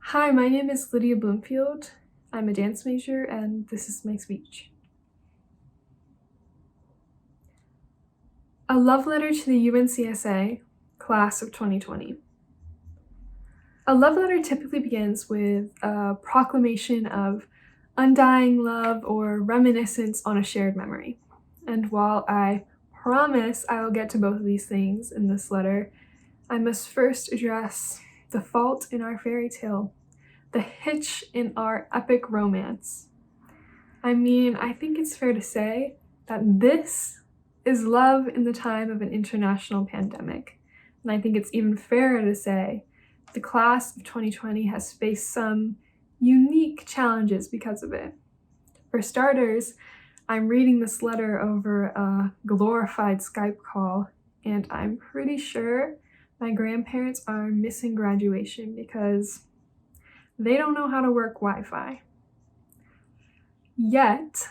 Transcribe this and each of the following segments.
Hi, my name is Lydia Bloomfield. I'm a dance major, and this is my speech. A love letter to the UNCSA, class of 2020. A love letter typically begins with a proclamation of undying love or reminiscence on a shared memory. And while I promise I will get to both of these things in this letter, I must first address the fault in our fairy tale, the hitch in our epic romance. I think it's fair to say that this is love in the time of an international pandemic. And I think it's even fairer to say the class of 2020 has faced some unique challenges because of it. For starters, I'm reading this letter over a glorified Skype call, and I'm pretty sure my grandparents are missing graduation because they don't know how to work Wi-Fi. Yet,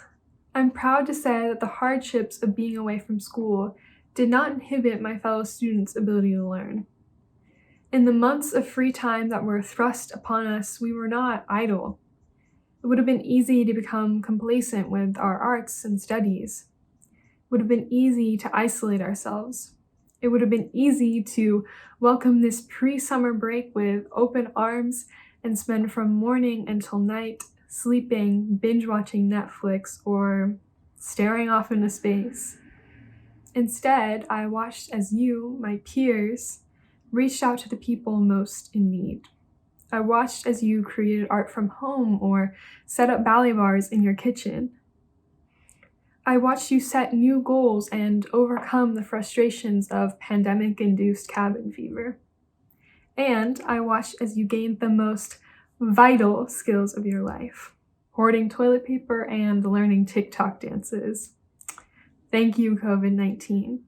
I'm proud to say that the hardships of being away from school did not inhibit my fellow students' ability to learn. In the months of free time that were thrust upon us, we were not idle. It would have been easy to become complacent with our arts and studies. It would have been easy to isolate ourselves. It would have been easy to welcome this pre-summer break with open arms and spend from morning until night sleeping, binge-watching Netflix, or staring off into space. Instead, I watched as you, my peers, reached out to the people most in need. I watched as you created art from home or set up ballet bars in your kitchen. I watched you set new goals and overcome the frustrations of pandemic-induced cabin fever. And I watched as you gained the most vital skills of your life, hoarding toilet paper and learning TikTok dances. Thank you, COVID-19.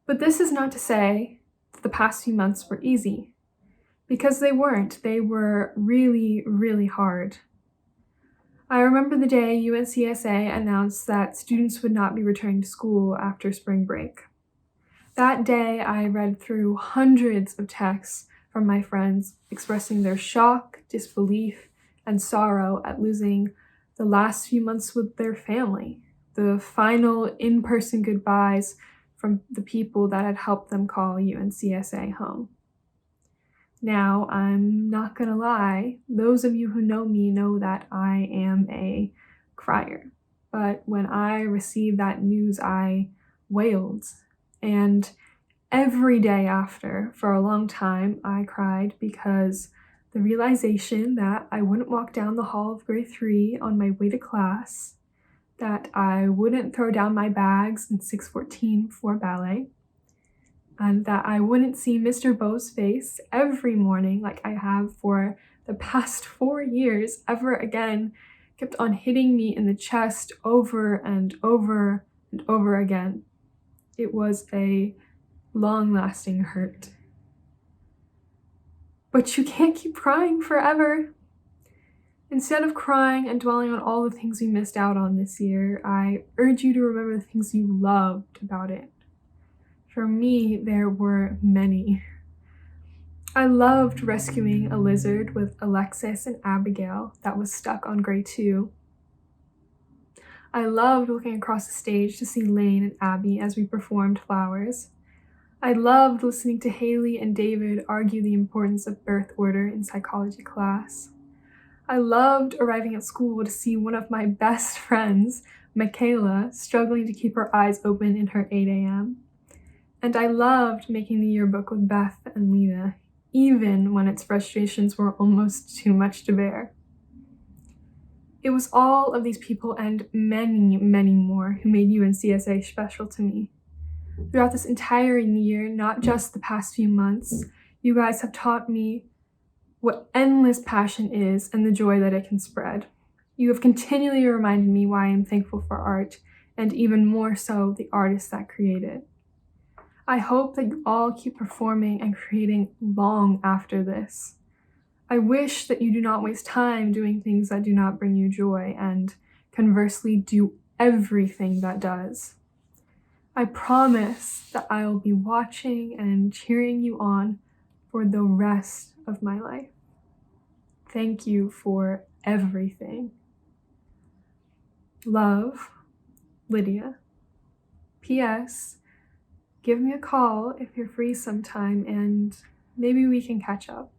But this is not to say that the past few months were easy, because they weren't. They were really, really hard. I remember the day UNCSA announced that students would not be returning to school after spring break. That day, I read through hundreds of texts from my friends expressing their shock, disbelief, and sorrow at losing the last few months with their family, the final in-person goodbyes from the people that had helped them call UNCSA home. Now, I'm not gonna lie, those of you who know me know that I am a crier. But when I received that news, I wailed. And every day after, for a long time, I cried because the realization that I wouldn't walk down the hall of grade 3 on my way to class, that I wouldn't throw down my bags in 614 for ballet, and that I wouldn't see Mr. Bo's face every morning like I have for the past 4 years ever again, kept on hitting me in the chest over and over and over again. It was a long-lasting hurt. But you can't keep crying forever. Instead of crying and dwelling on all the things you missed out on this year, I urge you to remember the things you loved about it. For me, there were many. I loved rescuing a lizard with Alexis and Abigail that was stuck on grade 2. I loved looking across the stage to see Lane and Abby as we performed Flowers. I loved listening to Haley and David argue the importance of birth order in psychology class. I loved arriving at school to see one of my best friends, Michaela, struggling to keep her eyes open in her 8 a.m. And I loved making the yearbook with Beth and Lena, even when its frustrations were almost too much to bear. It was all of these people and many, many more who made UNCSA special to me. Throughout this entire year, not just the past few months, you guys have taught me what endless passion is and the joy that it can spread. You have continually reminded me why I am thankful for art, and even more so, the artists that create it. I hope that you all keep performing and creating long after this. I wish that you do not waste time doing things that do not bring you joy, and conversely, do everything that does. I promise that I will be watching and cheering you on for the rest of my life. Thank you for everything. Love, Lydia. P.S. Give me a call if you're free sometime and maybe we can catch up.